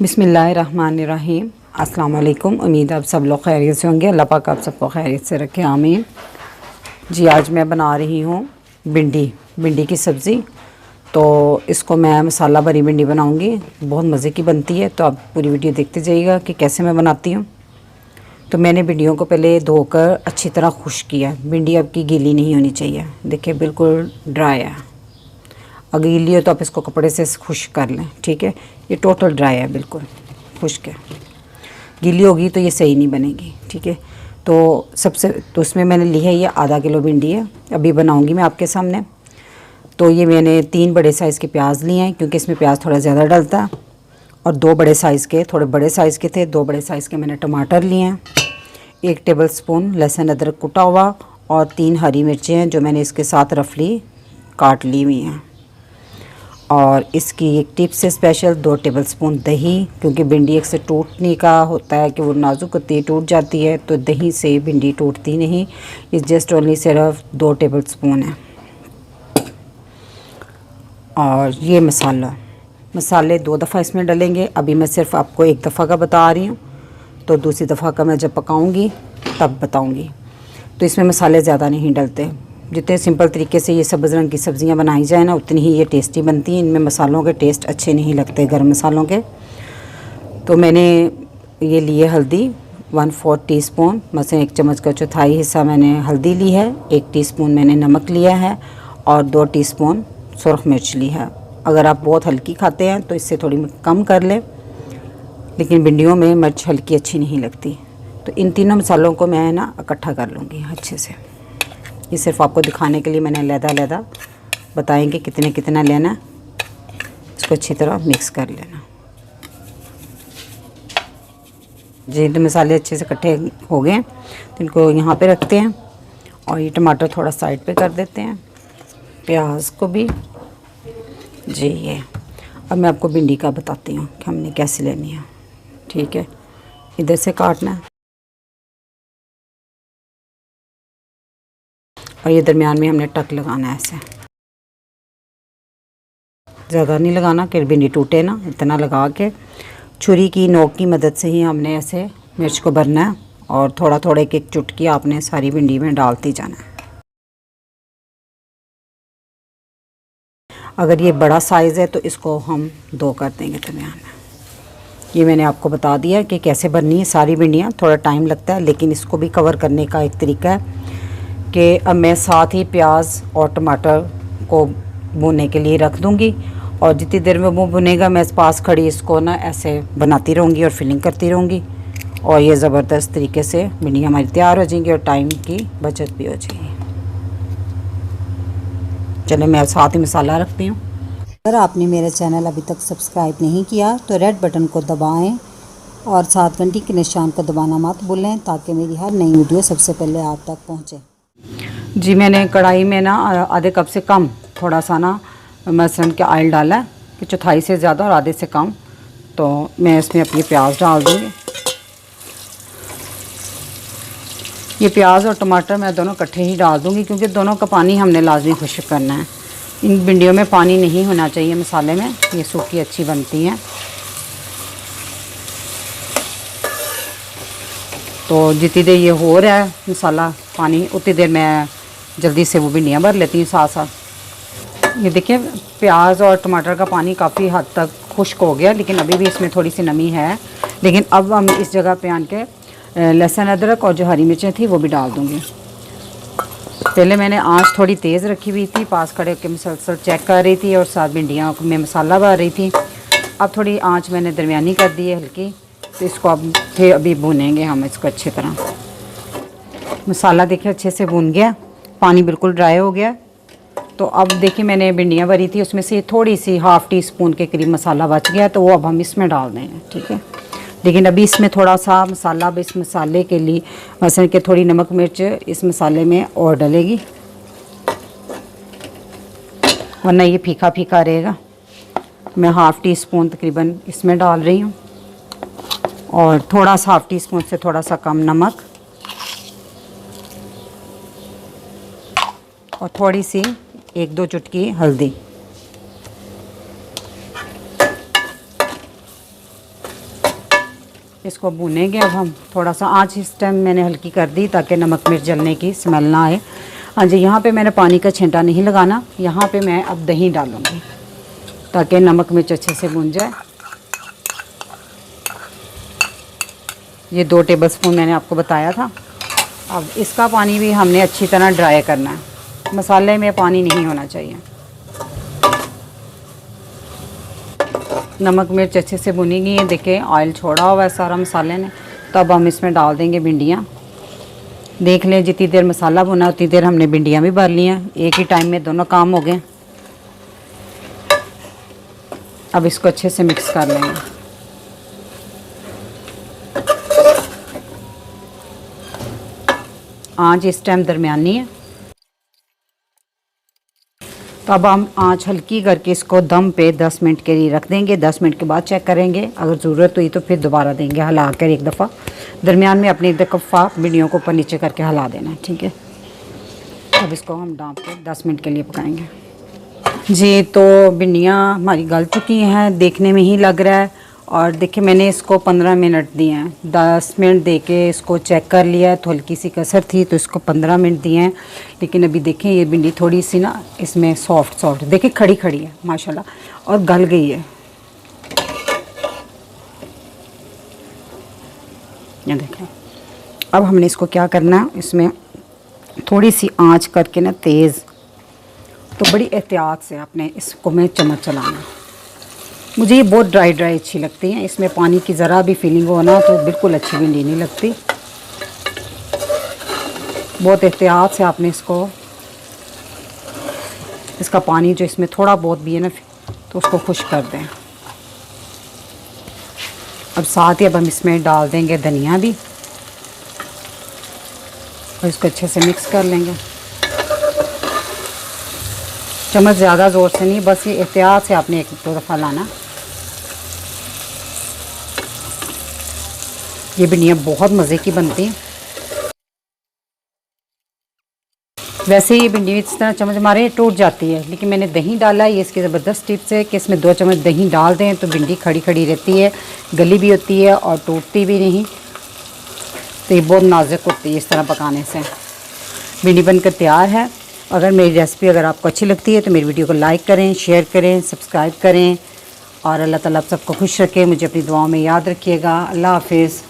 बिस्मिल्लाहिर्रहमानिर्रहीम। अस्सलाम वालेकुम। उम्मीद आप सब लोग खैरियत से होंगे। अल्लाह पाक आप सबको खैरियत से रखे, आमीन। जी आज मैं बना रही हूँ भिंडी की सब्ज़ी। तो इसको मैं मसाला भरी भिंडी बनाऊँगी, बहुत मज़े की बनती है। तो आप पूरी वीडियो देखते जाइएगा कि कैसे मैं बनाती हूँ। तो मैंने भिंडियों को पहले धोकर अच्छी तरह खुश्क किया। भिंडी आपकी गीली नहीं होनी चाहिए, देखिए बिल्कुल ड्राई है। अगर गीली हो तो आप इसको कपड़े से खुश्क कर लें, ठीक है। ये टोटल ड्राई है, बिल्कुल खुश्क है। गीली होगी तो ये सही नहीं बनेगी, ठीक है। तो उसमें मैंने ली है, ये आधा किलो भिंडी है, अभी बनाऊंगी मैं आपके सामने। तो ये मैंने 3 बड़े साइज़ के प्याज लिए हैं, क्योंकि इसमें प्याज थोड़ा ज़्यादा डलता है। और 2 बड़े साइज़ के, थोड़े बड़े साइज़ के थे, 2 बड़े साइज़ के मैंने टमाटर लिए हैं। 1 टेबल स्पून लहसुन अदरक कुटा हुआ और 3 हरी मिर्चें हैं जो मैंने इसके साथ रफली काट ली हुई हैं। और इसकी एक टिप्स है स्पेशल, 2 टेबलस्पून दही, क्योंकि भिंडी एक से टूटने का होता है कि वो नाजुक होती है, टूट जाती है। तो दही से भिंडी टूटती नहीं। ये जस्ट ओनली सिर्फ 2 टेबलस्पून है। और ये मसाले 2 दफ़ा इसमें डलेंगे। अभी मैं सिर्फ आपको 1 दफ़ा का बता रही हूँ, तो दूसरी दफ़ा का मैं जब पकाऊँगी तब बताऊँगी। तो इसमें मसाले ज़्यादा नहीं डलते। जितने सिंपल तरीके से ये सब्ज़ रंग की सब्ज़ियाँ बनाई जाए ना, उतनी ही ये टेस्टी बनती हैं। इनमें मसालों के टेस्ट अच्छे नहीं लगते, गर्म मसालों के। तो मैंने ये लिए हल्दी 1/4 टीस्पून, मतलब 1 चम्मच का चौथाई हिस्सा मैंने हल्दी ली है। 1 टीस्पून मैंने नमक लिया है और 2 टीस्पून सुरख मिर्च ली है। अगर आप बहुत हल्की खाते हैं तो इससे थोड़ी कम कर लें, लेकिन भिंडियों में मिर्च हल्की अच्छी नहीं लगती। तो इन तीनों मसालों को मैं ना इकट्ठा कर लूँगी अच्छे से। ये सिर्फ आपको दिखाने के लिए मैंने लहदा बताएंगे कितना लेना। इसको अच्छी तरह मिक्स कर लेना। जी तो मसाले अच्छे से इकट्ठे हो गए, तो इनको यहाँ पे रखते हैं। और ये टमाटर थोड़ा साइड पे कर देते हैं, प्याज को भी। जी ये अब मैं आपको भिंडी का बताती हूँ कि हमने कैसे लेनी है, ठीक है। इधर से काटना है और ये दरमियान में हमने टक लगाना है ऐसे। ज़्यादा नहीं लगाना कि भिंडी टूटे ना, इतना लगा के छुरी की नोक की मदद से ही हमने ऐसे मिर्च को भरना है। और थोड़ा थोड़ा एक चुटकी आपने सारी भिंडी में डालती जाना है। अगर ये बड़ा साइज़ है तो इसको हम 2 कर देंगे दरमियान में। ये मैंने आपको बता दिया कि कैसे भरनी है सारी भिंडियाँ। थोड़ा टाइम लगता है, लेकिन इसको भी कवर करने का एक तरीका है कि अब मैं साथ ही प्याज और टमाटर को भूनने के लिए रख दूँगी। और जितनी देर में वो भुनेगा, मैं इस पास खड़ी इसको ना ऐसे बनाती रहूँगी और फिलिंग करती रहूँगी। और ये ज़बरदस्त तरीके से भिंडियाँ हमारी तैयार हो जाएंगी और टाइम की बचत भी हो जाएगी। चलो मैं साथ ही मसाला रखती हूँ। अगर आपने मेरा चैनल अभी तक सब्सक्राइब नहीं किया तो रेड बटन को दबाएं और साथ घंटी के निशान को दबाना मत भूलें, ताकि मेरी हर नई वीडियो सबसे पहले आप तक पहुँचे। जी मैंने कढ़ाई में ना आधे कप से कम थोड़ा सा ना मसलन के ऑयल डाला है, कि चौथाई से ज़्यादा और आधे से कम। तो मैं इसमें अपनी प्याज डाल दूँगी। ये प्याज और टमाटर मैं दोनों इकट्ठे ही डाल दूँगी, क्योंकि दोनों का पानी हमने लाजमी खुश्क करना है। इन भिंडियों में पानी नहीं होना चाहिए मसाले में, ये सूखी अच्छी बनती हैं। तो जितनी देर ये हो रहा है मसाला पानी, उतनी देर मैं जल्दी से वो भिंडियाँ भर लेती हूँ साथ साथ। ये देखिए प्याज और टमाटर का पानी काफ़ी हद तक खुश्क हो गया, लेकिन अभी भी इसमें थोड़ी सी नमी है। लेकिन अब हम इस जगह पे आन के लहसुन अदरक और जो हरी मिर्चें थी वो भी डाल दूँगी। पहले मैंने आंच थोड़ी तेज़ रखी हुई थी, पास खड़े होकर मुसलसल चेक कर रही थी और साथ भिंडियों में मसाला भर रही थी। अब थोड़ी आंच मैंने दरमियानी कर दी है, हल्की। तो इसको अब फिर अभी भूनेंगे हम इसको अच्छी तरह। मसाला देखिए अच्छे से भून गया, पानी बिल्कुल ड्राई हो गया। तो अब देखिए मैंने भिंडियाँ भरी थी, उसमें से थोड़ी सी ½ टीस्पून के करीब मसाला बच गया, तो वो अब हम इसमें डाल देंगे, ठीक है। लेकिन अभी इसमें थोड़ा सा मसाला, अब इस मसाले के लिए मसलन के थोड़ी नमक मिर्च इस मसाले में और डलेगी, वरना ये फीका फीका रहेगा। मैं ½ टीस्पून तकरीबन इसमें डाल रही हूँ, और थोड़ा सा ½ टीस्पून से थोड़ा सा कम नमक, और थोड़ी सी 1-2 चुटकी हल्दी। इसको भूनेंगे। अब हम थोड़ा सा आँच इस टाइम मैंने हल्की कर दी ताकि नमक मिर्च जलने की स्मेल ना आए। हाँ जी, यहाँ पे मैंने पानी का छींटा नहीं लगाना। यहाँ पे मैं अब दही डालूँगी ताकि नमक मिर्च अच्छे से भून जाए। ये 2 टेबलस्पून मैंने आपको बताया था। अब इसका पानी भी हमने अच्छी तरह ड्राई करना है, मसाले में पानी नहीं होना चाहिए। नमक मिर्च अच्छे से भुनी गई है, देखिए ऑयल छोड़ा हुआ है सारा मसाले ने। तो अब हम इसमें डाल देंगे भिंडियाँ। देख लें जितनी देर मसाला भुना उतनी देर हमने भिंडियाँ भी भर ली हैं। एक ही टाइम में दोनों काम हो गए। अब इसको अच्छे से मिक्स कर लेंगे। आँच इस टाइम दरमियानी है। तो अब हम आँच हल्की करके इसको दम पे 10 मिनट के लिए रख देंगे। 10 मिनट के बाद चेक करेंगे, अगर ज़रूरत हुई तो फिर दोबारा देंगे हिला कर एक दफ़ा। दरमियान में अपनी दफ़ा भिंडियों को ऊपर नीचे करके हिला देना है, ठीक है। अब इसको हम ढाँप के 10 मिनट के लिए पकाएंगे। जी, तो भिंडियाँ हमारी गल चुकी हैं, देखने में ही लग रहा है। और देखिए मैंने इसको 15 मिनट दिए हैं। 10 मिनट दे के इसको चेक कर लिया है, तो हल्की सी कसर थी तो इसको 15 मिनट दिए हैं। लेकिन अभी देखें ये भिंडी थोड़ी सी ना इसमें सॉफ्ट देखिए खड़ी खड़ी है माशाल्लाह और गल गई है। ये देखें। अब हमने इसको क्या करना है, इसमें थोड़ी सी आंच करके ना तेज़, तो बड़ी एहतियात से आपने इसको में चम्मच चलाना। मुझे ये बहुत ड्राई अच्छी लगती हैं, इसमें पानी की ज़रा भी फीलिंग हो ना तो बिल्कुल अच्छी भिंडी नहीं लगती। बहुत एहतियात से आपने इसका पानी जो इसमें थोड़ा बहुत भी है ना तो उसको खुश कर दें। अब साथ ही अब हम इसमें डाल देंगे धनिया भी और इसको अच्छे से मिक्स कर लेंगे। चम्मच ज़्यादा ज़ोर से नहीं, बस ये एहतियात से आपने 1-2 दफ़ा लाना। ये भिंडियाँ बहुत मज़े की बनती हैं। वैसे ये भिंडी इस तरह चम्मच मारे टूट जाती है, लेकिन मैंने दही डाला है। ये इसकी ज़बरदस्त टिप्स है कि इसमें 2 चम्मच दही डाल दें तो भिंडी खड़ी खड़ी रहती है, गली भी होती है और टूटती भी नहीं। तो ये बहुत नाजुक होती है इस तरह पकाने से। भिंडी बनकर तैयार है। अगर मेरी रेसिपी अगर आपको अच्छी लगती है तो मेरी वीडियो को लाइक करें, शेयर करें, सब्सक्राइब करें और अल्लाह ताला आप सबको खुश रखे। मुझे अपनी दुआओं में याद रखिएगा। अल्लाह हाफिज़।